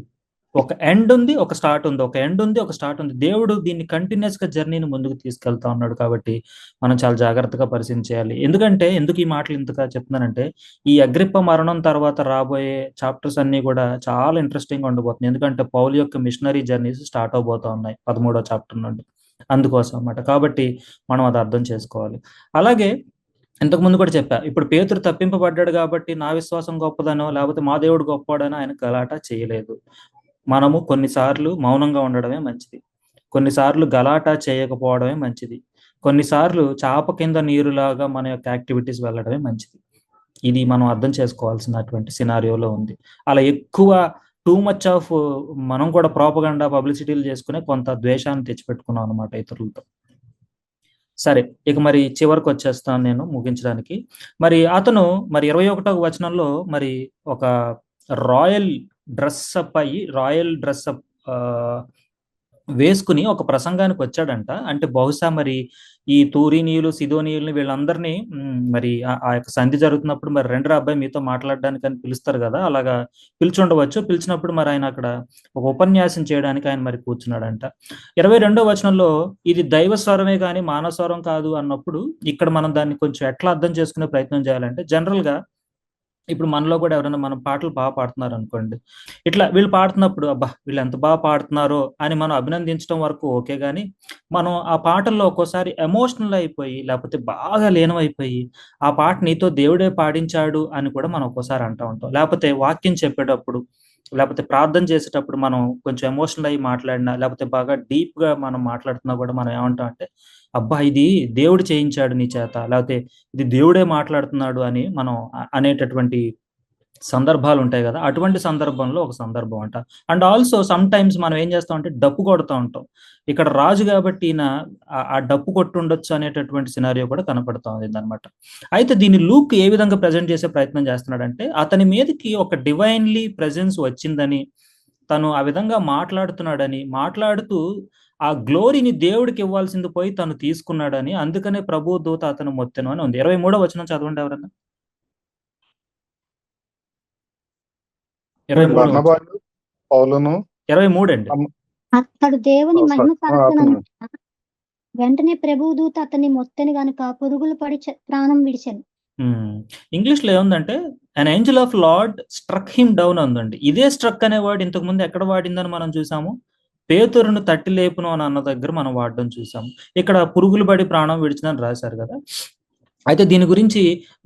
ఒక ఎండ్ ఉంది, ఒక స్టార్ట్ ఉంది, ఒక ఎండ్ ఉంది, ఒక స్టార్ట్ ఉంది. దేవుడు దీన్ని కంటిన్యూస్ గా జర్నీని ముందుకు తీసుకెళ్తా ఉన్నాడు. కాబట్టి మనం చాలా జాగ్రత్తగా పరిశీలించాలి. ఎందుకు ఈ మాటలు ఇంతగా చెప్తున్నానంటే, ఈ అగ్రిప్ప మరణం తర్వాత రాబోయే చాప్టర్స్ అన్ని కూడా చాలా ఇంట్రెస్టింగ్ గా ఉండబోతుంది. ఎందుకంటే పౌలు యొక్క మిషనరీ జర్నీస్ స్టార్ట్ అవబోతా ఉన్నాయి 13వ చాప్టర్ నుండి. అందుకోసం అన్నమాట. కాబట్టి మనం అది అర్థం చేసుకోవాలి. అలాగే ఇంతకుముందు కూడా చెప్పా, ఇప్పుడు పేతురు తప్పింపబడ్డాడు కాబట్టి నా విశ్వాసం గొప్పదనో లేకపోతే మా దేవుడు గొప్పవాడనో ఆయన గలాట చేయలేదు. మనము కొన్నిసార్లు మౌనంగా ఉండడమే మంచిది, కొన్నిసార్లు గలాటా చేయకపోవడమే మంచిది, కొన్నిసార్లు చాప కింద నీరులాగా మన యొక్క యాక్టివిటీస్ వెళ్ళడమే మంచిది. ఇది మనం అర్థం చేసుకోవాల్సినటువంటి సినారియోలో ఉంది. అలా ఎక్కువ టూ మచ్ ఆఫ్ మనం కూడా ప్రోపగండా, పబ్లిసిటీలు చేసుకునే కొంత ద్వేషాన్ని తెచ్చిపెట్టుకున్నాం అనమాట ఇతరులతో. సరే, ఇక మరి చివరికి వచ్చేస్తాను నేను ముగించడానికి. మరి అతను మరి 21వ వచనంలో మరి ఒక రాయల్ డ్రెస్అప్ వేసుకుని ఒక ప్రసంగానికి వచ్చాడంట. అంటే బహుశా మరి ఈ తూరీనీయులు, సిదోనీయుల్ని వీళ్ళందరినీ మరి ఆ యొక్క సంధి జరుగుతున్నప్పుడు మరి రెండో అబ్బాయి మీతో మాట్లాడడానికి అని పిలుస్తారు కదా, అలాగా పిలిచుండవచ్చు. పిలిచినప్పుడు మరి ఆయన అక్కడ ఒక ఉపన్యాసం చేయడానికి ఆయన మరి కూర్చున్నాడంట. 22వ వచనంలో ఇది దైవ స్వరమే కానీ మానవ స్వరం కాదు అన్నప్పుడు ఇక్కడ మనం దాన్ని కొంచెం ఎట్లా అర్థం చేసుకునే ప్రయత్నం చేయాలంటే, జనరల్ గా ఇప్పుడు మనలో కూడా ఎవరైనా మనం పాటలు బాగా పాడుతున్నారు అనుకోండి, ఇట్లా వీళ్ళు పాడుతున్నప్పుడు అబ్బా వీళ్ళు ఎంత బాగా పాడుతున్నారో అని మనం అభినందించడం వరకు ఓకే, కానీ మనం ఆ పాటల్లో ఒక్కోసారి ఎమోషనల్ అయిపోయి లేకపోతే బాగా లీనమైపోయి ఆ పాట నీతో దేవుడే పాడించాడు అని కూడా మనం ఒక్కోసారి అంటూ ఉంటాం. లేకపోతే వాక్యం చెప్పేటప్పుడు లేకపోతే ప్రార్థన చేసేటప్పుడు మనం కొంచెం ఎమోషనల్ అయ్యి మాట్లాడినా లేకపోతే బాగా డీప్ గా మనం మాట్లాడుతున్నా కూడా మనం ఏమంటాం అంటే, అబ్బా ఇది దేవుడు చేయించాడు నీ చేత, లేకపోతే ఇది దేవుడే మాట్లాడుతున్నాడు అని మనం అనేటటువంటి సందర్భాలు ఉంటాయి కదా, అటువంటి సందర్భంలో ఒక సందర్భం అంట. అండ్ ఆల్సో సమ్ టైమ్స్ మనం ఏం చేస్తాం అంటే డప్పు కొడుతూ ఉంటాం. ఇక్కడ రాజు కాబట్టి ఈయన ఆ డప్పు కొట్టు ఉండొచ్చు అనేటటువంటి సినారియో కూడా కనపడుతూ ఉంది అనమాట. అయితే దీన్ని లూక్ ఏ విధంగా ప్రజెంట్ చేసే ప్రయత్నం చేస్తున్నాడంటే, అతని మీదకి ఒక డివైన్లీ ప్రెజెన్స్ వచ్చిందని, తను ఆ విధంగా మాట్లాడుతున్నాడని, మాట్లాడుతూ ఆ గ్లోరీని దేవుడికి ఇవ్వాల్సింది పోయి తను తీసుకున్నాడని, అందుకనే ప్రభు దూత అతను మొత్తెను అని ఉంది. 23వ వచనం చదవండి ఎవరన్నా. 23వ వచనం. బర్నబాయు పౌలును 23 అండి. అతడు దేవుని మహిమ పరచనందున అతను వెంటనే ప్రభువు దూత అతన్ని మొత్తెను గనుక పురుగులు పడి ప్రాణం విడిచెను. ఇంగ్లీష్లో ఏముందంటే an angel of lord struck him down ఉందండి. ఇదే స్ట్రక్ అనే వర్డ్ ఇంతకు ముందు ఎక్కడ వాడిందని మనం చూసాము, పేతురును తట్టి లేపును అని అన్న దగ్గర మనం వాడడం చూసాము. ఇక్కడ పురుగులు పడి ప్రాణం విడిచిందని రాశారు కదా. అయితే దీని గురించి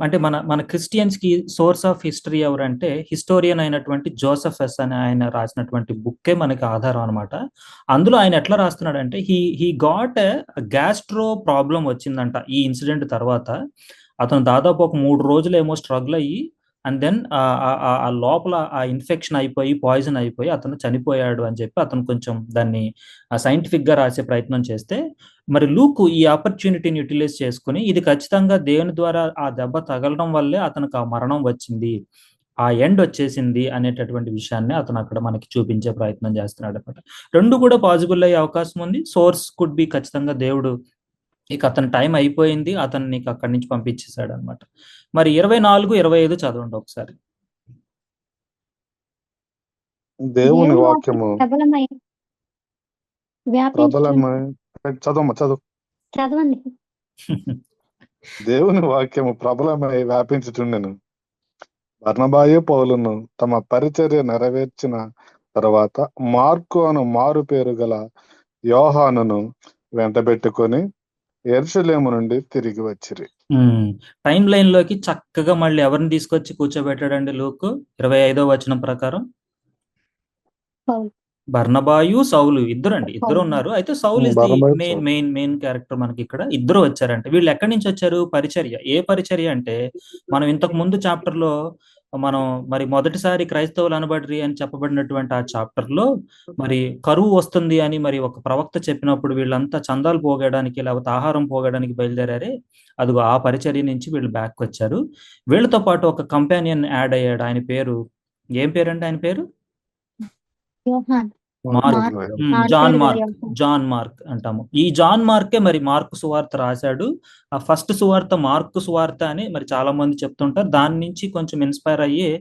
అంటే మన క్రిస్టియన్స్కి సోర్స్ ఆఫ్ హిస్టరీ ఎవరంటే హిస్టోరియన్ అయినటువంటి జోసెఫెస్ అని ఆయన రాసినటువంటి బుక్కే మనకి ఆధారం అనమాట. అందులో ఆయన ఎట్లా రాస్తున్నాడంటే హీ గాట్ గ్యాస్ట్రో ప్రాబ్లం వచ్చిందంట ఈ ఇన్సిడెంట్ తర్వాత. అతను దాదాపు ఒక 3 రోజులు ఏమో స్ట్రగుల్ అయ్యి అండ్ దెన్ ఆ లోపల ఆ ఇన్ఫెక్షన్ అయిపోయి పాయిజన్ అయిపోయి అతను చనిపోయాడు అని చెప్పి అతను కొంచెం దాన్ని సైంటిఫిక్గా రాసే ప్రయత్నం చేస్తే, మరి లూకు ఈ ఆపర్చునిటీని యూటిలైజ్ చేసుకుని ఇది ఖచ్చితంగా దేవుని ద్వారా ఆ దెబ్బ తగలడం వల్లే అతనికి ఆ మరణం వచ్చింది, ఆ ఎండ్ వచ్చేసింది అనేటటువంటి విషయాన్ని అతను అక్కడ మనకి చూపించే ప్రయత్నం చేస్తున్నాడు అనమాట. రెండు కూడా పాసిబుల్ అయ్యే అవకాశం ఉంది. సోర్స్ కుడ్ బి ఖచ్చితంగా దేవుడు ఇక అతని టైం అయిపోయింది, అతన్ని నీకు అక్కడి నుంచి పంపించేశాడు అనమాట. మరి 24, 25 చదవండి ఒకసారి. దేవుని వాక్యము ప్రబలమై చదువు చదవండి. దేవుని వాక్యము ప్రబలమై వ్యాపించుచుండెను. బర్నబాయు పౌలును తమ పరిచర్య నెరవేర్చిన తర్వాత మార్కు అను మారు పేరు గల యోహానును వెంటబెట్టుకొని యెరూషలేము నుండి తిరిగి వచ్చిరి. టైం లైన్ లోకి చక్కగా మళ్ళీ ఎవరిని తీసుకొచ్చి కూర్చోబెట్టాడండి లూకు 25వ వచనం ప్రకారం? బర్నబాయు సౌలు ఇద్దరు ఉన్నారు. అయితే Saul is the main character మనకి ఇక్కడ. ఇద్దరు వచ్చారంటే వీళ్ళు ఎక్కడి నుంచి వచ్చారు? పరిచర్య. ఏ పరిచర్య అంటే మనం ఇంతకు ముందు చాప్టర్ లో మనం మరి మొదటిసారి క్రైస్తవులు అనబడ్రి అని చెప్పబడినటువంటి ఆ చాప్టర్ లో మరి కరువు వస్తుంది అని మరి ఒక ప్రవక్త చెప్పినప్పుడు వీళ్ళంతా చందాలు పోగడానికి లేకపోతే ఆహారం పోగడానికి బయలుదేరారే, అదిగో ఆ పరిచర్య నుంచి వీళ్ళు బ్యాక్ వచ్చారు. వీళ్ళతో పాటు ఒక కంపానియన్ యాడ్ అయ్యాడు. ఆయన పేరు ఏం పేరండి? ఆయన పేరు జాన్ మార్క్ అంటాము. ఈ జాన్ మార్కే మరి మార్కు సువార్త రాశాడు. ఆ ఫస్ట్ సువార్త మార్కు సువార్త అని మరి చాలా మంది చెప్తుంటారు. దాని నుంచి కొంచెం ఇన్స్పైర్ అయ్యి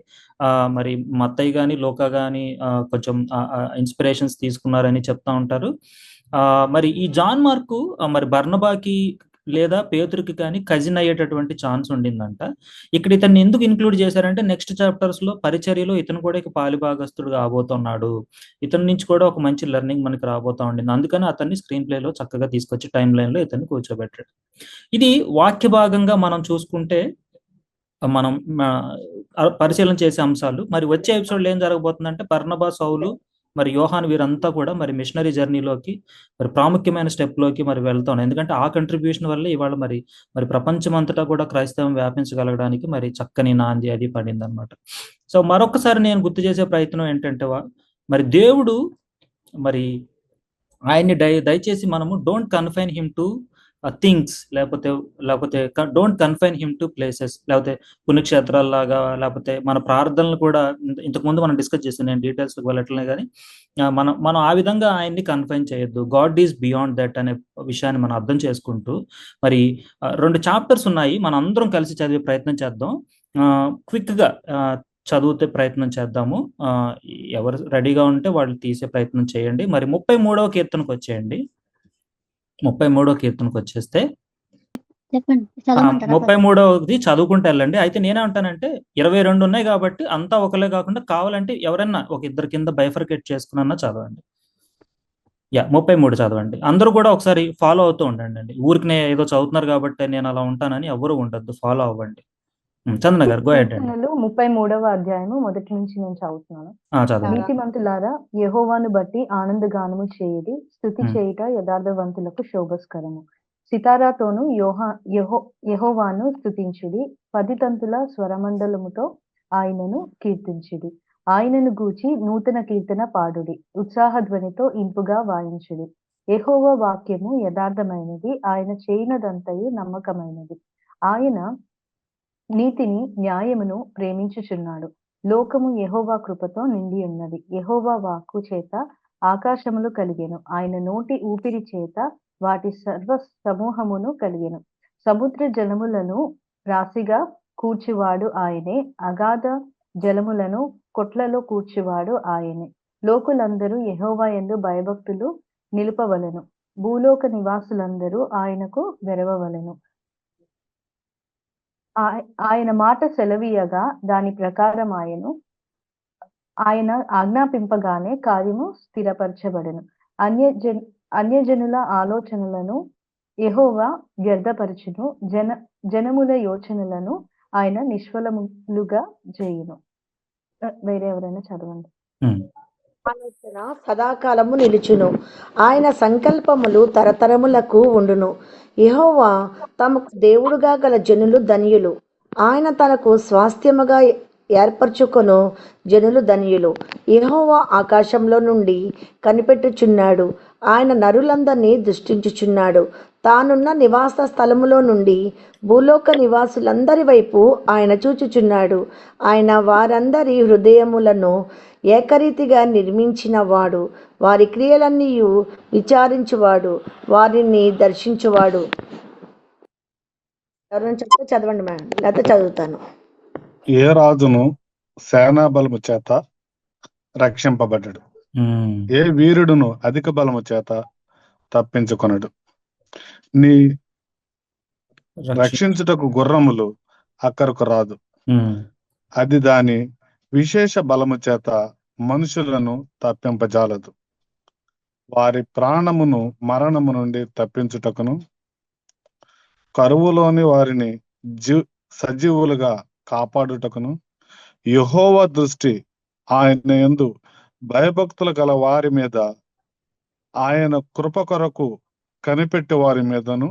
మరి మత్తయి గాని లోకా గాని కొంచెం ఇన్స్పిరేషన్స్ తీసుకున్నారని చెప్తా ఉంటారు. మరి ఈ జాన్ మార్కు మరి బర్నబాకి లేదా పేతురుకి కానీ కజిన్ అయ్యేటటువంటి ఛాన్స్ ఉండిందంట. ఇక్కడ ఇతన్ని ఎందుకు ఇంక్లూడ్ చేశారంటే నెక్స్ట్ చాప్టర్స్ లో పరిచర్యలో ఇతను కూడా ఇక పాలిభాగస్తుడు కాబోతున్నాడు, ఇతని నుంచి కూడా ఒక మంచి లెర్నింగ్ మనకి రాబోతా ఉండింది. అందుకని అతన్ని స్క్రీన్ ప్లేలో చక్కగా తీసుకొచ్చి టైం లైన్ లో ఇతన్ని కూర్చోబెట్టాడు. ఇది వాక్య భాగంగా మనం చూసుకుంటే మనం పరిశీలన చేసే అంశాలు. మరి వచ్చే ఎపిసోడ్లో ఏం జరగబోతుందంటే బర్నబా, సౌలు మరి యోహాన్ వీరంతా కూడా మరి మిషనరీ జర్నీలోకి మరి ప్రాముఖ్యమైన స్టెప్లోకి మరి వెళ్తాం. ఎందుకంటే ఆ కంట్రిబ్యూషన్ వల్ల ఇవాళ మరి ప్రపంచం అంతటా కూడా క్రైస్తవం వ్యాపించగలగడానికి మరి చక్కని నాంది అది పడింది అనమాట. సో మరొకసారి నేను గుర్తు చేసే ప్రయత్నం ఏంటంటే మరి దేవుడు మరి ఆయన్ని దయచేసి మనము don't confine him to things, లేకపోతే don't confine him to places, లేకపోతే పుణ్యక్షేత్రాల్లాగా, లేకపోతే మన ప్రార్థనలు కూడా ఇంతకుముందు మనం డిస్కస్ చేసాం, నేను డీటెయిల్స్కి వెళ్ళట్లే కానీ మనం ఆ విధంగా ఆయన్ని కన్ఫైన్ చేయొద్దు. గాడ్ ఈజ్ బియాండ్ దట్ అనే విషయాన్ని మనం అర్థం చేసుకుంటూ మరి 2 చాప్టర్స్ ఉన్నాయి, మనం అందరం కలిసి చదివే ప్రయత్నం చేద్దాం. క్విక్గా చదివితే ప్రయత్నం చేద్దాము. ఎవరు రెడీగా ఉంటే వాళ్ళు తీసే ప్రయత్నం చేయండి. మరి 33వ కీర్తనకు వచ్చేయండి. 33వ కీర్తనకు వచ్చేస్తే 33వది చదువుకుంటూ వెళ్ళండి. అయితే నేనే అంటానంటే 22 ఉన్నాయి కాబట్టి అంతా ఒకలే కాకుండా కావాలంటే ఎవరైనా ఒక ఇద్దరు కింద బైఫర్కేట్ చేసుకున్నా చదవండి. 33 చదవండి. అందరూ కూడా ఒకసారి ఫాలో అవుతూ ఉండండి. ఊరికి ఏదో చదువుతున్నారు కాబట్టి నేను అలా ఉంటానని ఎవరు ఉండద్దు, ఫాలో అవ్వండి. చందన గారు గో అహెడ్ అండి. 33వ అధ్యాయము మొదటి నుంచి నేను చదువుతున్నాను. నీతిమంతులారా యెహోవాను బట్టి ఆనందగానము చేయుడి, స్తుతి చేయుట యథార్థవంతులకు శోభస్కరము. సితారాతోను యెహోవాను స్తుతించుడి, 10 తంతుల స్వరమండలముతో ఆయనను కీర్తించుడి. ఆయనను గూర్చి నూతన కీర్తన పాడుడి. ఉత్సాహధ్వనితో ఇంపుగా వాయించుడి. యెహోవా వాక్యము యథార్థమైనది, ఆయన చేయునదంతయు నమ్మకమైనది. ఆయన నీతిని న్యాయమును ప్రేమించుచున్నాడు. లోకము యెహోవా కృపతో నిండి ఉన్నది. యెహోవా వాక్కు చేత ఆకాశములు కలిగెను. ఆయన నోటి ఊపిరి చేత వాటి సర్వ సమూహమును కలిగెను. సముద్ర జలములను రాశిగా కూర్చువాడు ఆయనే. అగాధ జలములను కొట్లలో కూర్చువాడు ఆయనే. లోకులందరూ యెహోవా యందు భయభక్తులు నిలుపవలెను. భూలోక నివాసులందరూ ఆయనకు వెరవవలెను. ఆయన మాట సెలవీయగా దాని ప్రకారం ఆయన ఆజ్ఞాపింపగానే కార్యము స్థిరపరచబడెను. అన్యజనుల ఆలోచనలను యెహోవా వ్యర్థపరచును. జనముల యోచనలను ఆయన నిష్ఫలములుగా చేయును. వేరే ఎవరైనా చదవండి. ఆలోచన సదాకాలము నిలుచును. ఆయన సంకల్పములు తరతరములకు ఉండును. యెహోవా తమకు దేవుడుగా గల జనులు ధన్యులు. ఆయన తనకు స్వాస్థ్యముగా ఏర్పరచుకొను జనులు ధన్యులు. యెహోవా ఆకాశంలో నుండి కనిపెట్టుచున్నాడు. ఆయన నరులందరినీ దృష్టించుచున్నాడు. తానున్న నివాస స్థలములో నుండి భూలోక నివాసులందరి వైపు ఆయన చూచుచున్నాడు. ఆయన వారందరి హృదయములను ఏకరీతిగా నిర్మించిన వాడు. వారి క్రియలన్నీ విచారించువాడు, వారిని దర్శించువాడు. ఎవరైనా చెప్తే చదవండి మేడం, లేకపోతే చదువుతాను. ఏ రాజును సేనా బలము చేత రక్షింపబడ్డాడు, ఏ వీరుడును అధిక బలము చేత తప్పించుకొనడు. నీ రక్షించుటకు గుర్రములు అక్కరకు రాదు, అది దాని విశేష బలము చేత మనుషులను తప్పింపజాలదు. వారి ప్రాణమును మరణము నుండి తప్పించుటకును, కరువులోని వారిని సజీవులుగా కాపాడుటకును యెహోవా దృష్టి ఆయన యందు భయభక్తులు గల వారి మీద, ఆయన కృప కొరకు కనిపెట్టి వారి మీదను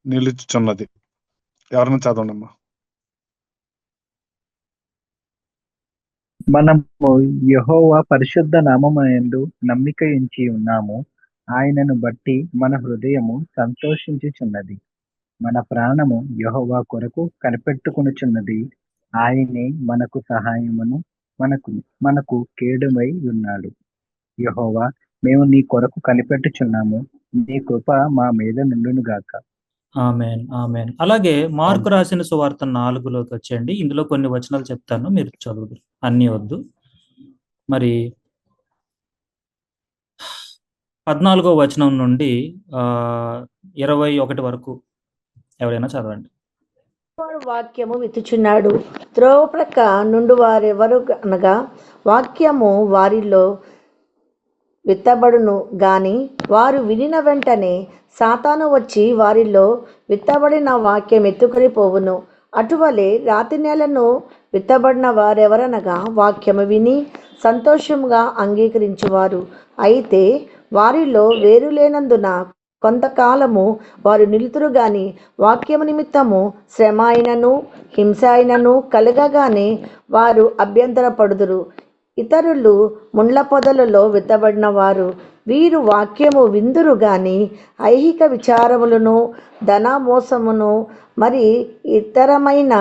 నిలుచుచున్నది. ఎవరిని చదవండమ్మా. మనము యెహోవా పరిశుద్ధ నామమునందు నమ్మిక ఉంచి ఉన్నాము. ఆయనను బట్టి మన హృదయము సంతోషించుచున్నది. మన ప్రాణము యెహోవా కొరకు కనిపెట్టుకొనుచున్నది. ఆయనే మనకు సహాయమును మనకు కేడుమై ఉన్నాడు. యెహోవా, మేము నీ కొరకు కనిపెట్టుచున్నాము. నీ కృప మా మీద నుండునుగాక. ఆమేన్, ఆమేన్. అలాగే మార్కు రాసిన సువార్త 4లోకి వచ్చేయండి. ఇందులో కొన్ని వచనాలు చెప్తాను, మీరు చదువు, అన్నీ వద్దు. మరి 14వ వచనం నుండి 21 వరకు ఎవరైనా చదవండి. వాడు వాక్యము విత్తుచున్నాడు. త్రోవ ప్రక్క నుండి వారెవరు అనగా వాక్యము వారిలో విత్తబడును గాని వారు వినిన వెంటనే సాతాను వచ్చి వారిలో విత్తబడిన వాక్యం ఎత్తుకొని పోవును. అటువలే రాతి నేలను విత్తబడిన వారెవరనగా వాక్యము విని సంతోషముగా అంగీకరించువారు. అయితే వారిలో వేరు లేనందున కొంతకాలము వారు నిలుతురు గాని వాక్యము నిమిత్తము శ్రమ అయినను హింస అయినను కలగగానే వారు అభ్యంతరపడుదురు. ఇతరులు ముండ్ల పొదలలో విత్తబడిన వారు. వీరు వాక్యము విందురు గాని ఐహిక విచారములను, ధన మోసమును, మరి ఇతరమైన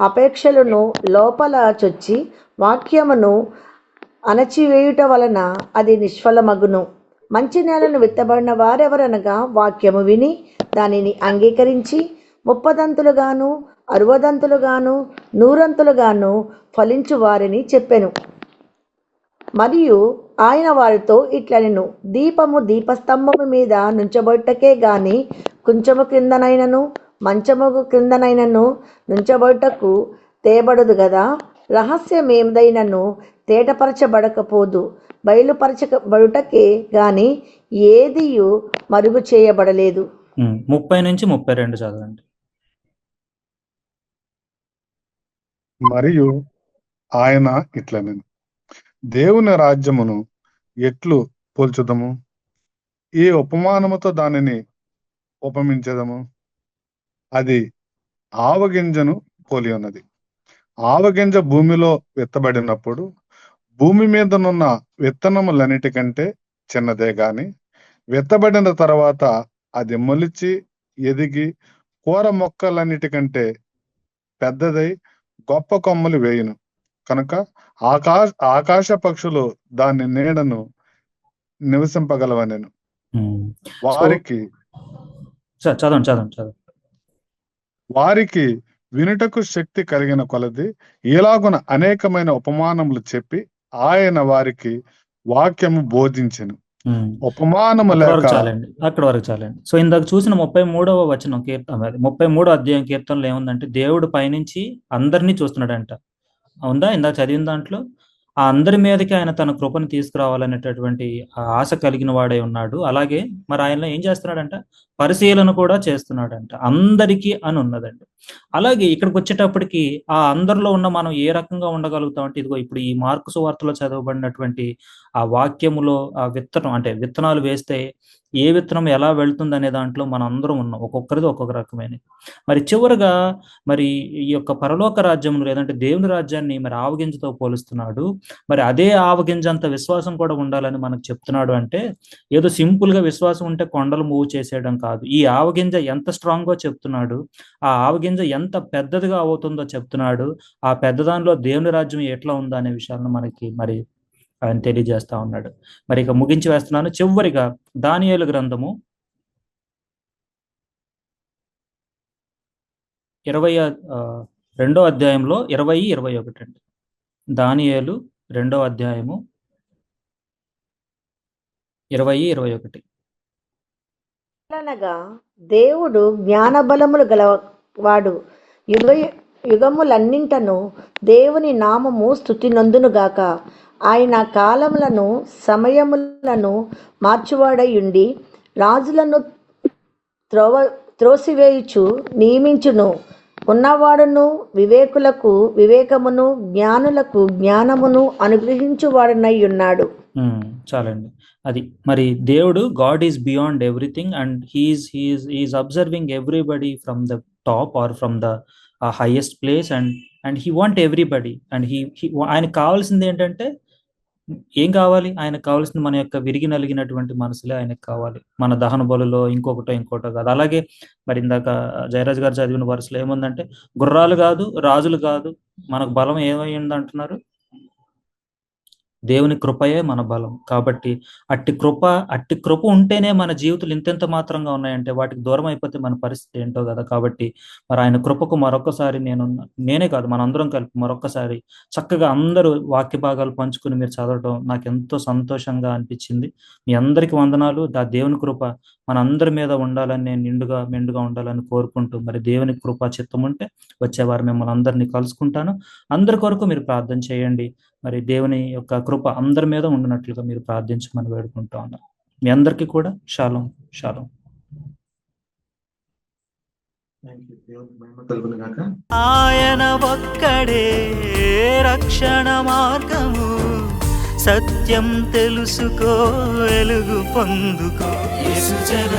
అపేక్షలను లోపల చొచ్చి వాక్యమును అణచివేయుట వలన అది నిష్ఫలమగును. మంచి నేలను విత్తబడిన వారెవరనగా వాక్యము విని దానిని అంగీకరించి 30దంతులుగాను 60దంతులుగాను 100ంతులుగాను ఫలించు వారిని చెప్పెను. మరియు ఆయన వారితో ఇట్లనెను, దీపము దీపస్తంభము మీద నుంచబొట్టకే గాని కుంచము క్రిందనైనను మంచము క్రిందనైనను నుంచబొట్టకు తేబడదు గదా. రహస్యమేదైనను తేటపరచబడకపోదు, బయలుపరచబడుటకే గాని ఏదియు మరుగు చేయబడలేదు. 30 నుంచి 32 చదవండి. మరియు ఆయన ఇట్లనెను, దేవుని రాజ్యమును ఎట్లు పోల్చుదము? ఈ ఉపమానముతో దానిని ఉపమించదము. అది ఆవగింజను పోలి ఉన్నది. ఆవగింజ భూమిలో విత్తబడినప్పుడు భూమి మీదనున్న విత్తనములన్నిటికంటే చిన్నదే గాని విత్తబడిన తర్వాత అది మొలిచి ఎదిగి కూర మొక్కలన్నిటికంటే పెద్దదై గొప్ప కొమ్మలు వేయును. కనుక ఆకాశ పక్షులు దాని నీడను నివసింపగలవనెను. వారికి వారికి వినుటకు శక్తి కలిగిన కొలది ఇలాగున అనేకమైన ఉపమానములు చెప్పి ఆయన వారికి వాక్యము బోధించెను. ఉపమానము లేక అక్కడ వరకు చాలండి. సో ఇందాక చూసిన 33వ వచనం 33వ అధ్యాయం కీర్తనలో ఏముందంటే దేవుడు పైనుంచి అందరినీ చూస్తున్నాడంట. ఉందా ఇందాక చదివిన దాంట్లో? ఆ అందరి మీదకి ఆయన తన కృపను తీసుకురావాలనేటటువంటి ఆశ కలిగిన వాడే ఉన్నాడు. అలాగే మరి ఆయన ఏం చేస్తున్నాడంట? పరిశీలన కూడా చేస్తున్నాడంట, అందరికీ అని ఉన్నదండి. అలాగే ఇక్కడికి వచ్చేటప్పటికి ఆ అందరిలో ఉన్న మనం ఏ రకంగా ఉండగలుగుతాం అంటే, ఇదిగో ఇప్పుడు ఈ మార్కు సువార్తలో చదవబడినటువంటి ఆ వాక్యములో ఆ విత్తనం, అంటే విత్తనాలు వేస్తే ఏ విత్తనం ఎలా వెళ్తుంది అనే దాంట్లో మనం అందరం ఉన్నాం, ఒక్కొక్కరిది ఒక్కొక్క రకమైన. మరి చివరగా మరి ఈ యొక్క పరలోక రాజ్యం లేదంటే దేవుని రాజ్యాన్ని మరి ఆవగింజతో పోలుస్తున్నాడు. మరి అదే ఆవగింజ అంత విశ్వాసం కూడా ఉండాలని మనకు చెప్తున్నాడు. అంటే ఏదో సింపుల్ గా విశ్వాసం ఉంటే కొండలు మూవ్ చేసేయడం కాదు. ఈ ఆవగింజ ఎంత స్ట్రాంగ్ గా చెప్తున్నాడు, ఆ ఆవగింజ ఎంత పెద్దదిగా అవుతుందో చెప్తున్నాడు. ఆ పెద్ద దానిలో దేవుని రాజ్యం ఎట్లా ఉందో అనే విషయాలను మనకి మరి ఆయన తెలియజేస్తా ఉన్నాడు. మరి ఇక ముగించి వేస్తున్నాను. చివరిగా దానియేలు గ్రంథము 22వ అధ్యాయంలో 20-21 అండి. దానియేలు 2వ అధ్యాయము 20-21. అనగా దేవుడు జ్ఞానబలములు గలవాడు, యుగములన్నింటను దేవుని నామము స్తుతి నొందునుగాక. ఆయన కాలములను సమయములను మార్చువాడై ఉండి రాజులను త్రోసివేయుచు నియమించును. ఉన్నవాడును వివేకులకు వివేకమును జ్ఞానులకు జ్ఞానమును అనుగ్రహించువాడనై ఉన్నాడు. చాలండి. అది మరి దేవుడు God is beyond everything and he is observing everybody from the top or from the highest place and he want everybody. And ఆయనకు కావాల్సింది ఏంటంటే, ఏం కావాలి? ఆయనకు కావాల్సింది మన యొక్క విరిగి నలిగినటువంటి మనసులే ఆయనకు కావాలి. మన దహన బలులో ఇంకోటో కాదు. అలాగే మరి ఇందాక జయరాజ్ గారు చదివిన వరుసలో ఏముందంటే, గుర్రాలు కాదు, రాజులు కాదు, మనకు బలం ఏమైంది అంటున్నారు? దేవుని కృపయే మన బలం. కాబట్టి అట్టి కృప ఉంటేనే మన జీవితాలు ఇంతెంత మాత్రంగా ఉన్నాయంటే వాటికి దూరం అయిపోతే మన పరిస్థితి ఏంటో కదా. కాబట్టి మరి ఆయన కృపకు మరొకసారి నేనే కాదు మనందరం కలిపి మరొకసారి చక్కగా అందరూ వాక్య భాగాలు పంచుకుని మీరు చదవడం నాకు ఎంతో సంతోషంగా అనిపించింది. మీ అందరికీ వందనాలు. దేవుని కృప మనందరి మీద ఉండాలని, నేను మెండుగా ఉండాలని కోరుకుంటూ, మరి దేవుని కృప చిత్తం ఉంటే వచ్చేవారు మిమ్మల్ని అందరినీ కలుసుకుంటాను. అందరి కొరకు మీరు ప్రార్థన చేయండి. మరి దేవుని యొక్క కృప అందరి మీద ఉండినట్లుగా మీరు ప్రార్థించమని వేడుకుంటా ఉన్నారు. మీ అందరికీ కూడా షాలోం. ఆయన ఒక్కడే రక్షణ మార్గము, సత్యం తెలుసుకో, వెలుగు పొందుకో. యేసు జన